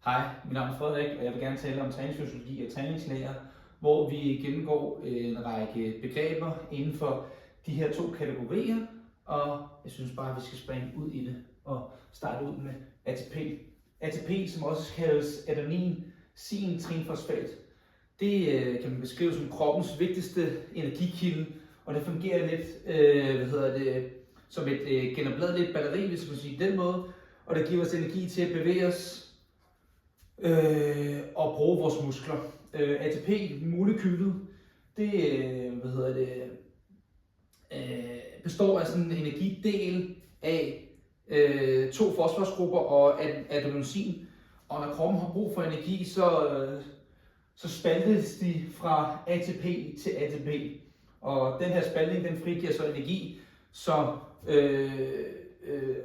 Hej, mit navn er Frederik, og jeg vil gerne tale om træningsfysiologi og træningslære, hvor vi gennemgår en række begreber inden for de her to kategorier, og jeg synes bare, at vi skal springe ud i det og starte ud med ATP. ATP, som også kaldes adenin sin-trinfosfat, det kan man beskrive som kroppens vigtigste energikilde, og det fungerer lidt som et genopladeligt batteri, hvis man siger den måde, og det giver os energi til at bevæge os og bruge vores muskler. ATP-molekylet, det består af sådan en energidel af to fosforgrupper og adenosin. Og når kroppen har brug for energi, så spaltes de fra ATP til ATP. Og den her spaltning, den frigiver så energi, så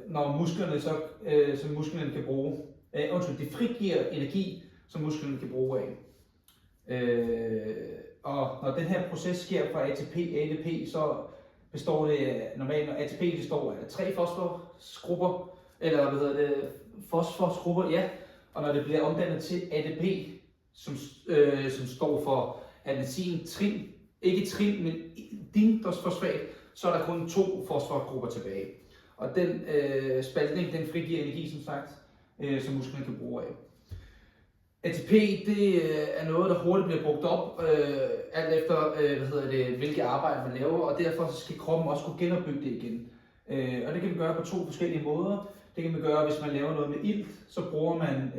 når musklerne kan bruge. Det frigiver energi, som musklerne kan bruge af. Og når den her proces sker fra ATP til ADP, så består det normalt, når ATP består af 3 fosforgrupper, ja. Og når det bliver omdannet til ADP, som står for adenosine, ikke trin, men dinfosfat, så er der kun 2 fosforgrupper tilbage. Og den spaltning, den frigiver energi, som sagt, som musklerne kan bruge af. ATP, det er noget, der hurtigt bliver brugt op, alt efter hvilket arbejde man laver, og derfor skal kroppen også kunne genopbygge det igen. Og det kan man gøre på 2 forskellige måder. Det kan man gøre, hvis man laver noget med ilt, så bruger man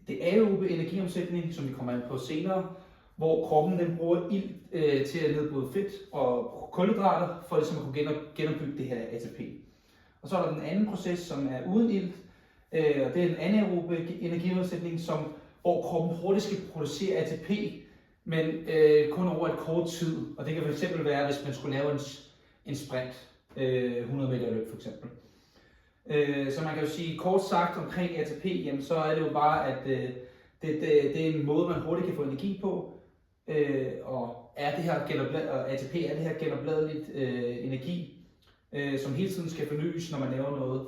det aerobe energiomsætning, som vi kommer ind på senere, hvor kroppen den bruger ilt til at nedbryde fedt og kulhydrater, for ligesom at kunne genopbygge det her ATP. Og så er der den anden proces, som er uden ilt, og det er en anaerobe energiomsætning, hvor kroppen hurtigt skal producere ATP, men kun over et kort tid. Og det kan fx være, hvis man skulle lave en sprint, 100 meter løb for eksempel. Så man kan jo sige kort sagt omkring ATP, jamen, så er det jo bare, at det er en måde, man hurtigt kan få energi på. Og ATP er det her genopladeligt energi, som hele tiden skal fornyes, når man laver noget.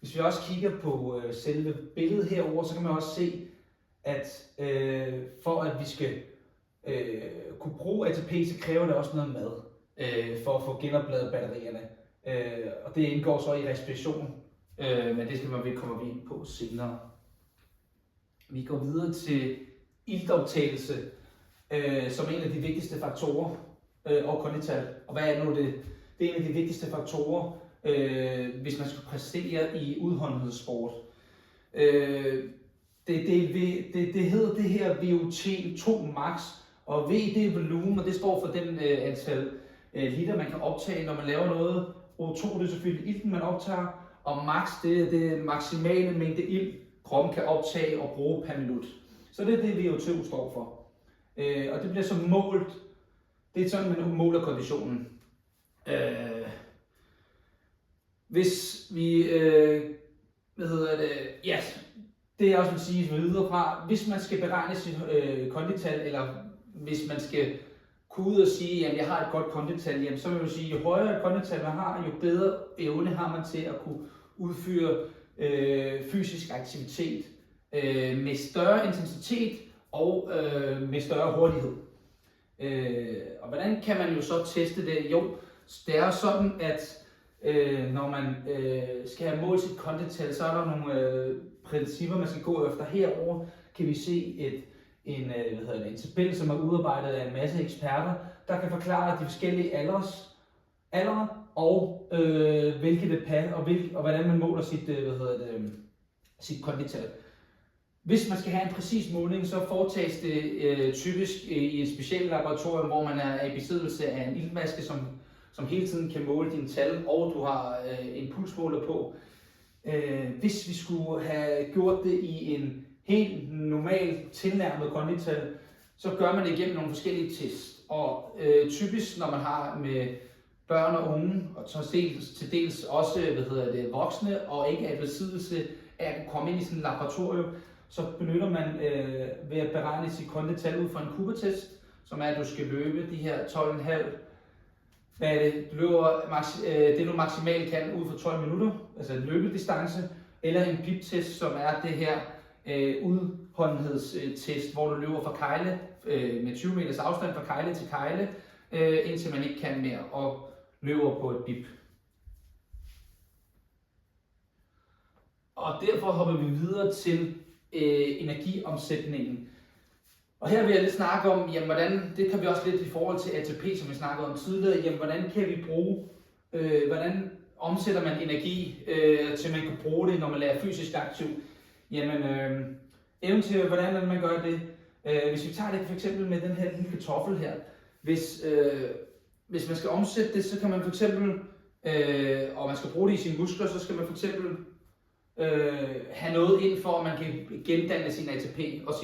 Hvis vi også kigger på selve billedet herover, så kan man også se, at for at vi skal kunne bruge ATP, så kræver det også noget mad for at få genopladet batterierne. Og det indgår så i respiration, men det kommer vi ind på senere. Vi går videre til iltoptagelse, som en af de vigtigste faktorer, og kondital. Og hvad er nu det? Det er en af de vigtigste faktorer, hvis man skal præstere i udholdenhedssport. Det hedder det her VO2 max, og V det er volumen, og det står for den antal liter, man kan optage, når man laver noget. O2 det er selvfølgelig ilten, man optager, og max det er det maksimale mængde ilt, kroppen kan optage og bruge per minut. Så det er det, VO2 står for. Og det bliver så målt, det er sådan, man måler konditionen. Hvis vi, det jeg også vil sige videre fra, hvis man skal beregne sit kondital, eller hvis man skal kunne ud og sige, at jeg har et godt kondital, jamen, så vil jeg sige, jo højere kondital man har, jo bedre evne har man til at kunne udføre fysisk aktivitet med større intensitet og med større hurtighed. Og hvordan kan man jo så teste det? Jo, det er sådan, at når man skal have målt sit kondital, så er der nogle principper, man skal gå efter. Herover kan vi se en tabel, som er udarbejdet af en masse eksperter, der kan forklare de forskellige aldre og hvilke det passer, og hvordan man måler sit kondital. Hvis man skal have en præcis måling, så foretages det typisk i et specielt laboratorium, hvor man er i besiddelse af en iltmaske, som hele tiden kan måle dine tal, og du har en pulsmåler på. Hvis vi skulle have gjort det i en helt normal tilnærmet kondital, så gør man det igennem nogle forskellige tests. Og typisk når man har med børn og unge, og til dels også voksne, og ikke er i besiddelse af at komme ind i sådan et laboratorium, så benytter man ved at beregne sit kondital ud fra en Cooper-test, som er, at du skal løbe de her 12,5. Hvad er det? Du løber det du maksimalt kan ud for 12 minutter, altså en løbedistance, eller en PIP-test, som er det her udholdenhedstest, hvor du løber fra kejle med 20 meters afstand fra kejle til kejle, indtil man ikke kan mere og løber på et bip. Og derfor hopper vi videre til energiomsætningen. Og her vil jeg lidt snakke om, jamen, hvordan, det kan vi også lidt i forhold til ATP, som vi snakkede om tidligere, jamen, hvordan kan vi bruge, hvordan omsætter man energi, til man kan bruge det, når man lærer fysisk aktiv. Jamen, eventuelt, hvordan man gør det. Hvis vi tager det for eksempel med den her lille kartoffel her, hvis man skal omsætte det, så kan man for eksempel, og man skal bruge det i sine muskler, så skal man for eksempel have noget ind for, at man kan gendanne sin ATP og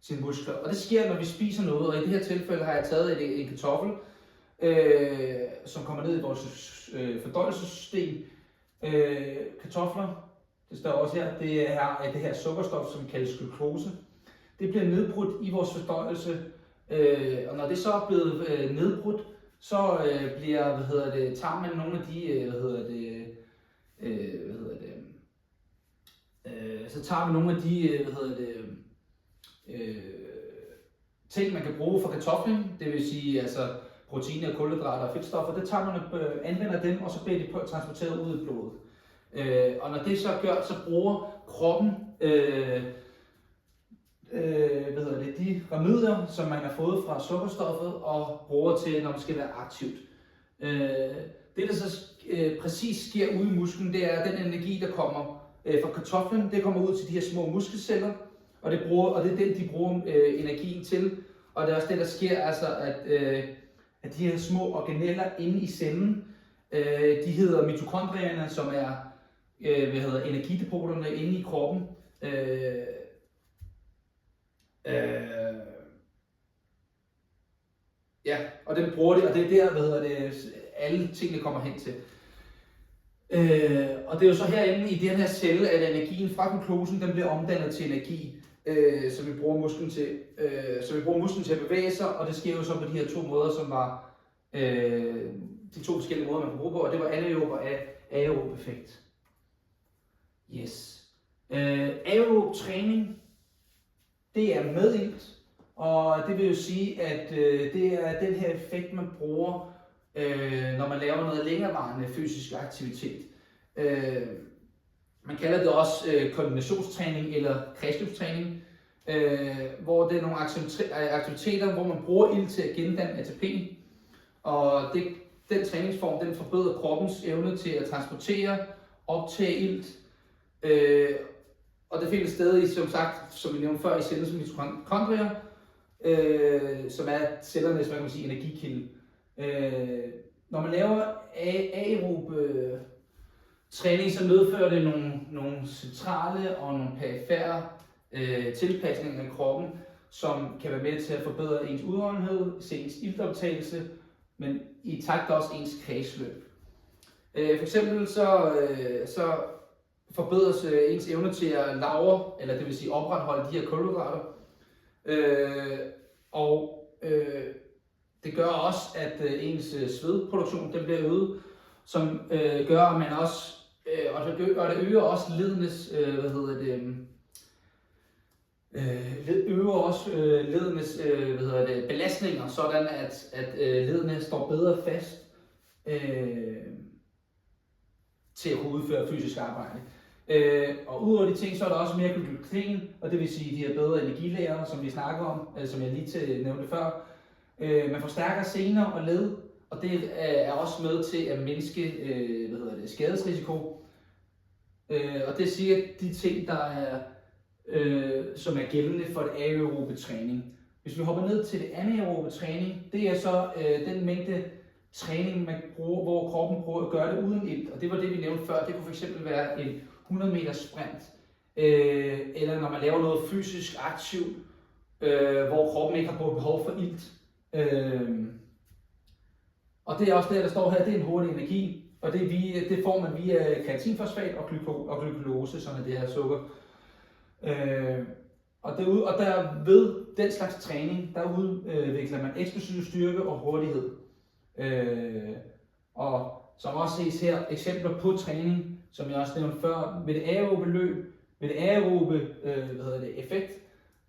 sine muskler. Og det sker, når vi spiser noget, og i det her tilfælde har jeg taget en kartoffel, som kommer ned i vores fordøjelsessystem. Kartofler, det står også her, det er det her sukkerstof, som kaldes glukose. Det bliver nedbrudt i vores fordøjelse, og når det så er blevet nedbrudt, så tager man nogle af de, så tager vi nogle af de, ting, man kan bruge for kartoflen, det vil sige altså proteiner, kulhydrater og fedtstoffer, det tager man og anvender dem, og så bliver de transporteret ud i blodet. Og når det så gør, så bruger kroppen de remedier, som man har fået fra sukkerstoffet, og bruger til, når man skal være aktivt. Det, der så præcis sker ude i musklen, det er den energi, der kommer fra kartoflen, det kommer ud til de her små muskelceller, og det er den, de bruger energien til. Og det er også det, der sker, altså, at de her små organeller inde i cellen, de hedder mitokondrierne, som er energidepoterne inde i kroppen. Og den bruger det, og det er der, alle tingene kommer hen til. Og det er jo så herinde i den her celle, at energien fra glukosen, den bliver omdannet til energi, som vi bruger musklen til, at bevæge sig, og det sker jo så på de her to måder, som var de to forskellige måder, man kan bruge på, og det var anaerob og aerob effekt. Yes. Aerob træning, det er med ilt, og det vil jo sige, at det er den her effekt, man bruger, når man laver noget længerevarende fysisk aktivitet. Man kalder det også koordinationstræning eller kredsløbstræning, hvor det er nogle aktiviteter, hvor man bruger ilt til at gendanne ATP. Og den træningsform, den forbedrer kroppens evne til at transportere, optage ilt. Og det finder sted i, som sagt, som vi nævnte før, i cellens mitokondrier, som er cellernes, energikilde. Når man laver aerob træning, så medfører det nogle centrale og nogle perifære tilpasninger i kroppen, som kan være med til at forbedre ens udholdenhed, ens iltoptagelse, men i takt også ens kredsløb. For eksempel så forbedres ens evne til at lagre, eller det vil sige opretholde de her kulhydrater. Det gør også, at ens svedproduktion den bliver øget, som gør, at man også, og det øger også ledenes, belastninger, sådan at ledene står bedre fast til at kunne udføre fysisk arbejde. Og udover de ting, så er der også mere glykogen, og det vil sige de her bedre energilager, som vi snakker om, som jeg lige nævnte før. Man forstærker sener og led, og det er også med til at mindske skadesrisiko. Og det siger de ting, der er, som er gældende for det aerobe træning. Hvis vi hopper ned til det anaerobe træning, det er så den mængde træning, man bruger, hvor kroppen prøver at gøre det uden ilt. Og det var det, vi nævnte før. Det kunne fx være en 100 meter sprint, eller når man laver noget fysisk aktivt, hvor kroppen ikke har behov for ilt. Og det er også det, der står her, det er en hurtig energi, og det får man via kreatinfosfat og glukose, som er det her sukker. Og der ved den slags træning, der udvikler man eksplosiv styrke og hurtighed. Og som også ses her, eksempler på træning, som jeg også nævnte før, ved det aerobe løb, ved det aerobe effekt,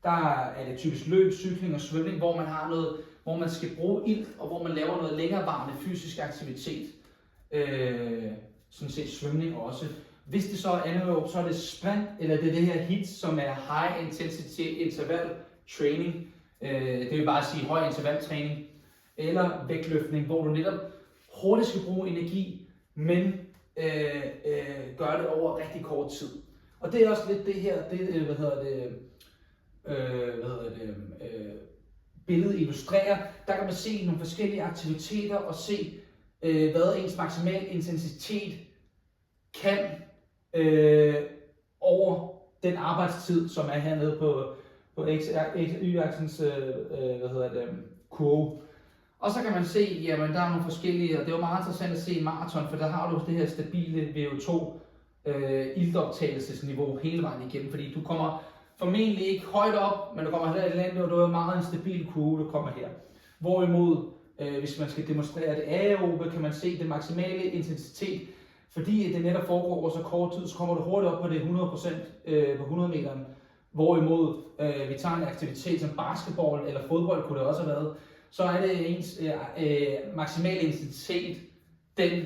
der er det typisk løb, cykling og svømning, hvor man har noget, hvor man skal bruge ilt, og hvor man laver noget længerevarende fysisk aktivitet. Sådan set svømning også. Hvis det så er anaerob, så er det sprint, eller det er det her HIIT, som er High Intensity Interval Training. Det vil bare sige høj intervaltræning. Eller vægtløftning, hvor du netop hurtigt skal bruge energi, men gør det over rigtig kort tid. Og det er også lidt det her, billedet illustrerer. Der kan man se nogle forskellige aktiviteter og se, hvad ens maksimal intensitet kan over den arbejdstid, som er hernede på y-aksens kurve. Og så kan man se, jamen der er nogle forskellige, og det er jo meget interessant at se i maraton, for der har du det her stabile VO2 iltoptagelsesniveau hele vejen igennem, fordi du kommer formentlig ikke højt op, men du kommer heller et eller andet, og du er meget en stabil kurve, du kommer her. Hvorimod, hvis man skal demonstrere det aerobe, kan man se den maksimale intensitet, fordi det netop foregår over så kort tid, så kommer du hurtigt op på det 100% på 100 meteren. Hvorimod vi tager en aktivitet som basketball eller fodbold, kunne det også have været, så er det ens maksimale intensitet, den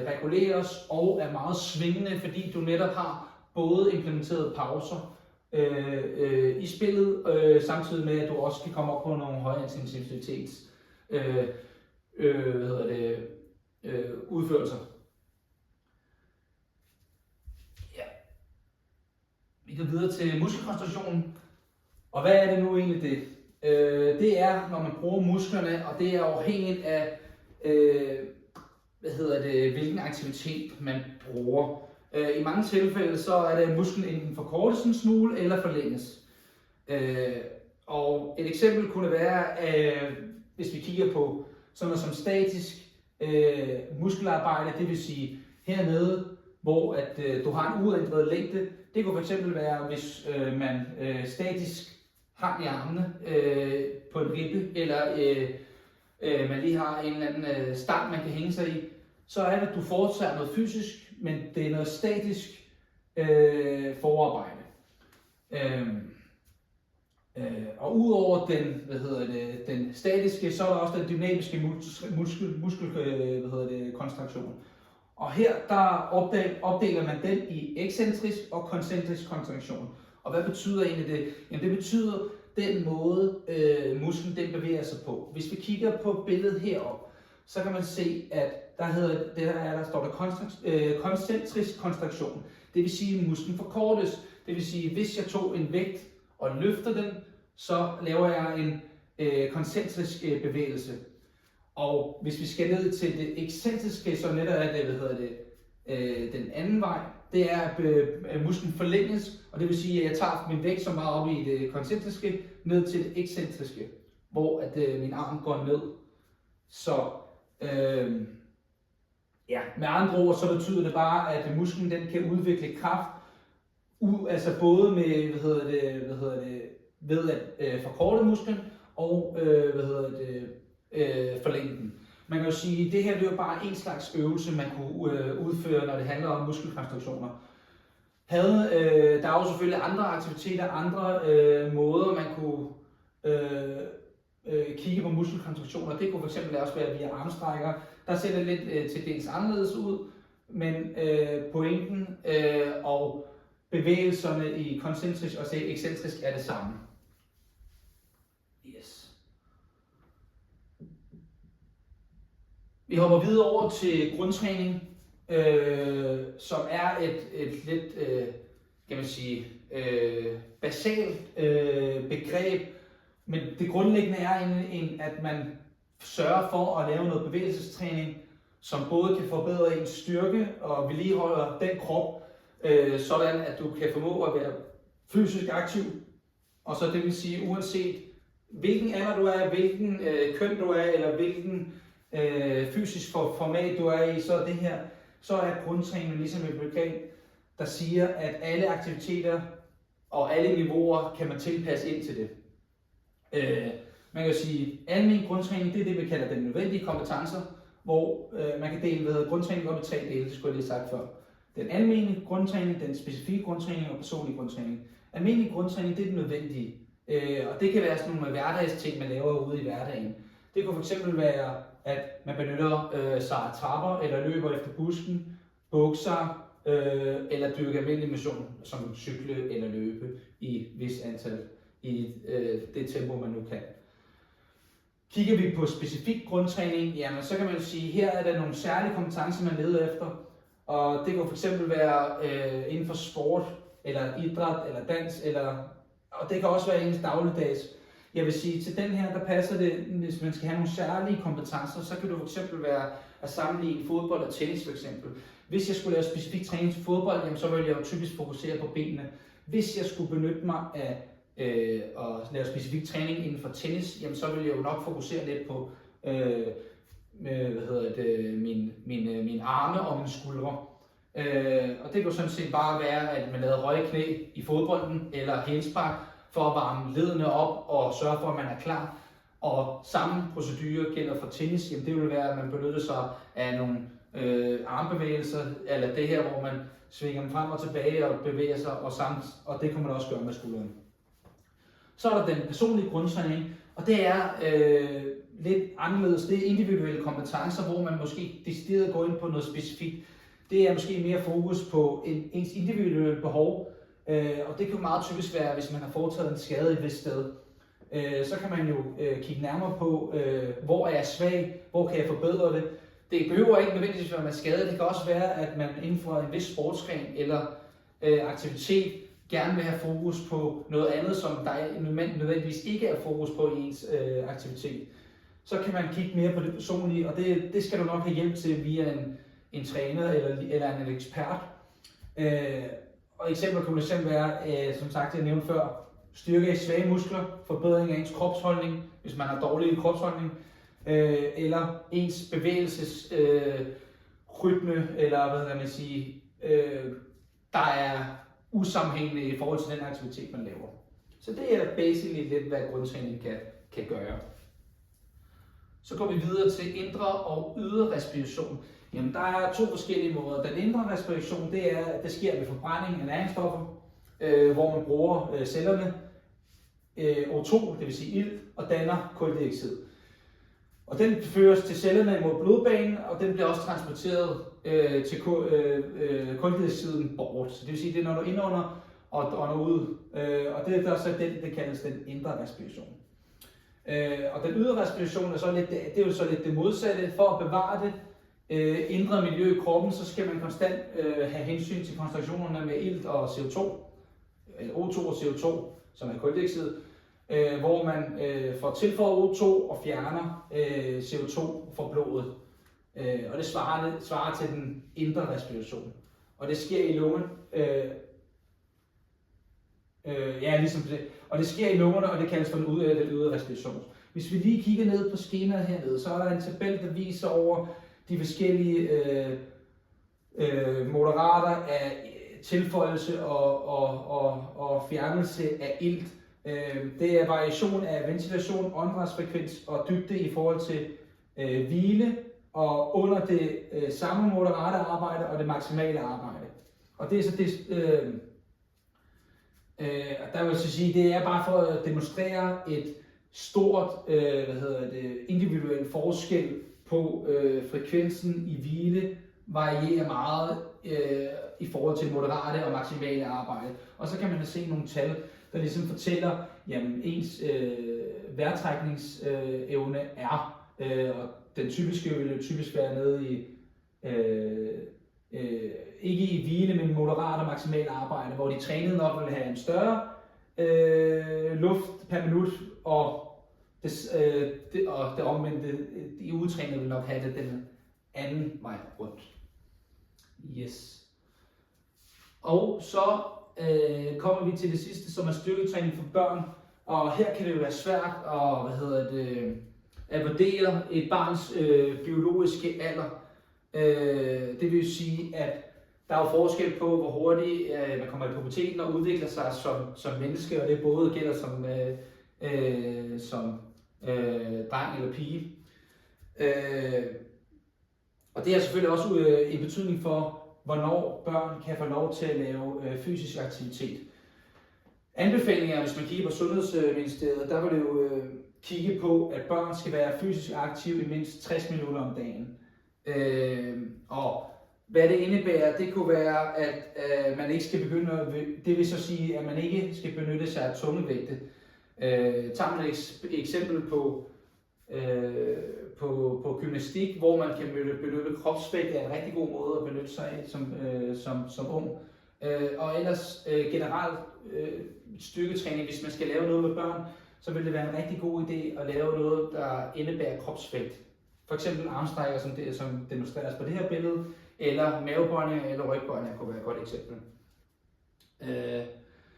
reguleres og er meget svingende, fordi du netop har både implementeret pauser i spillet, samtidig med at du også kan komme op på nogle høje intensitets udførelser. Ja. Vi går videre til muskelkoncentrationen. Og hvad er det nu egentlig det? Det er, når man bruger musklerne, og det er afhængigt af hvilken aktivitet man bruger. I mange tilfælde så er det, at musklen enten forkortes en smule eller forlænges. Og et eksempel kunne være, hvis vi kigger på sådan noget som statisk muskelarbejde, det vil sige hernede, hvor at, du har en uændret længde. Det kunne fx være, hvis man statisk hang i armene på en ribbe, eller man lige har en eller anden stang, man kan hænge sig i, så er det, at du foretager noget fysisk, men det er noget statisk forarbejde. Og udover den statiske, så er der også den dynamiske muskelkontraktion. Og her der opdeler man den i ekscentrisk og koncentrisk kontraktion. Og hvad betyder egentlig det? Jamen det betyder den måde musklen den bevæger sig på. Hvis vi kigger på billedet heroppe, så kan man se, at der står der koncentrisk kontraktion. Det vil sige, at musklen forkortes. Det vil sige, at hvis jeg tog en vægt og løfter den, så laver jeg en koncentrisk bevægelse. Og hvis vi skal ned til det ekscentriske, så netop er det, den anden vej, det er, at musklen forlænges, og det vil sige, at jeg tager min vægt så meget op i det koncentriske, ned til det ekscentriske, hvor at min arm går ned. Så med andre ord, så betyder det bare, at musklen den kan udvikle kraft, altså både med, ved at forkorte musklen og forlænge den. Man kan jo sige, at det her det er jo bare en slags øvelse, man kunne udføre, når det handler om muskelkonstruktioner. Der er jo selvfølgelig andre aktiviteter, andre måder, man kunne kigge på muskelkontraktioner. Det kunne fx også være via armstrækker. Der ser det lidt til dels anderledes ud, men pointen og bevægelserne i koncentrisk og ekscentrisk er det samme. Yes. Vi hopper videre over til grundtræning, som er et lidt, kan man sige, basalt begreb, men det grundlæggende er, at man sørger for at lave noget bevægelsestræning, som både kan forbedre ens styrke og vedligeholder den krop, sådan at du kan formå at være fysisk aktiv. Og så det vil sige, uanset hvilken alder du er, hvilken køn du er, eller hvilken fysisk format du er i, så er grundtræning ligesom et begreb, der siger, at alle aktiviteter og alle niveauer kan man tilpasse ind til det. Man kan sige, at almen grundtræning, det er det, vi kalder den nødvendige kompetencer, hvor man kan dele grundtræning op i 3 dele, det skulle jeg lige have sagt før. den almindelige grundtræning, den specifikke grundtræning og personlig grundtræning. Almindelig grundtræning, det er det nødvendige. Og det kan være sådan nogle hverdagsting, man laver ude i hverdagen. Det kunne fx være, at man benytter sig af trapper, eller løber efter busken, bukser, eller dyrker almindelig motion, som cykle eller løbe i et vis antal, i det tempo, man nu kan. Kigger vi på specifik grundtræning, jamen, så kan man sige, at her er der nogle særlige kompetencer, man leder efter. Og det kan fx være inden for sport, eller idræt, eller dans, og det kan også være ens dagligdags. Jeg vil sige, til den her, der passer det, hvis man skal have nogle særlige kompetencer, så kan det fx være at sammenligne fodbold og tennis for eksempel. Hvis jeg skulle lave specifik træning til fodbold, jamen, så ville jeg jo typisk fokusere på benene. Hvis jeg skulle benytte mig af at lave specifik træning inden for tennis, jamen, så ville jeg jo nok fokusere lidt på mine arme og mine skuldre. Og det kunne sådan set bare være, at man lavede høje knæ i fodbolden eller hælspark for at varme ledene op og sørge for, at man er klar. Og samme procedure gælder for tennis. Jamen, det vil være, at man benytter sig af nogle armbevægelser, eller det her, hvor man svinger dem frem og tilbage og bevæger sig, og det kan man også gøre med skuldrene. Så er der den personlige grundtræning, og det er lidt anderledes. Det er individuelle kompetencer, hvor man måske decideret går ind på noget specifikt. Det er måske mere fokus på ens individuelle behov, og det kan meget typisk være, hvis man har foretaget en skade et vist sted. Så kan man jo kigge nærmere på, hvor er jeg svag, hvor kan jeg forbedre det. Det behøver ikke nødvendigvis være, at man er skadet. Det kan også være, at man inden for en vis sportsgren eller aktivitet gerne vil have fokus på noget andet, som der nødvendigvis ikke er fokus på i ens aktivitet. Så kan man kigge mere på det personlige, og det skal du nok have hjælp til via en træner eller en ekspert. Og eksempler kunne det være, som sagt jeg nævnte før, styrke af svage muskler, forbedring af ens kropsholdning, hvis man har dårlig kropsholdning, eller ens bevægelsesrytme, eller hvad kan man sige, der er usammenhængende i forhold til den aktivitet, man laver. Så det er basically lidt, hvad grundtræning kan gøre. Så går vi videre til indre og ydre respiration. Jamen, der er to forskellige måder. Den indre respiration, det er, at det sker ved forbrænding af næringsstoffer, hvor man bruger cellerne O2, det vil sige ilt, og danner kuldioxid. Og den føres til cellerne mod blodbanen, og den bliver også transporteret til kuldioxiden bort. Så det vil sige, det er når du indunder og ånder ud. Og det er så den, det kaldes den indre respiration. Og den ydre respiration er så lidt, det er jo så lidt det modsatte. For at bevare det indre miljø i kroppen, så skal man konstant have hensyn til koncentrationerne med ilt og CO2, eller O2 og CO2, som er kuldioxid, hvor man får tilføjet O2 og fjerner CO2 fra blodet. Og det svarer til den indre respiration. Og det sker i lungen. Ligesom det. Og det sker i lungerne, og det kaldes for den ydre respiration. Hvis vi lige kigger ned på skemaet hernede, så er der en tabel, der viser over de forskellige moderater af tilføjelse og fjernelse af ilt. Det er variation af ventilation, åndedrætsfrekvens og dybde i forhold til hvile og under det samme moderate arbejde og det maksimale arbejde. Og det er så det, der vil sige, det er bare for at demonstrere et stort individuel forskel på frekvensen i hvile varierer meget i forhold til moderate og maksimale arbejde. Og så kan man se nogle tal, der ligesom fortæller, jamen ens vejrtrækningsevne er, og den typiske vil jo typisk være nede i, ikke i hvile, men moderat og maksimal arbejde, hvor de trænede nok vil have en større luft per minut, og det omvendte, de utrænede vil nok have det den anden vej rundt. Yes. Og så kommer vi til det sidste, som er styrketræning for børn. Og her kan det jo være svært at vurdere et barns biologiske alder. Det vil sige, at der er jo forskel på, hvor hurtigt man kommer i puberteten og udvikler sig som menneske, og det både gælder som dreng eller pige. Og det har selvfølgelig også en betydning for, hvornår børn kan få lov til at lave fysisk aktivitet. Anbefalinger, hvis man kigger på Sundhedsministeriet, der vil det jo kigge på, at børn skal være fysisk aktive i mindst 60 minutter om dagen. Og hvad det indebærer, det kunne være, at man ikke skal begynde at, det vil så sige, at man ikke skal benytte sig af tungevægte. Tager man et eksempel på gymnastik, hvor man kan benytte kropsvægt, er en rigtig god måde at benytte sig af som ung. Og ellers generelt styrketræning, hvis man skal lave noget med børn, så vil det være en rigtig god idé at lave noget, der indebærer kropsvægt. For eksempel armstrækker, som demonstreres på det her billede, eller mavebøjninger eller rygbøjninger kunne være et godt eksempel.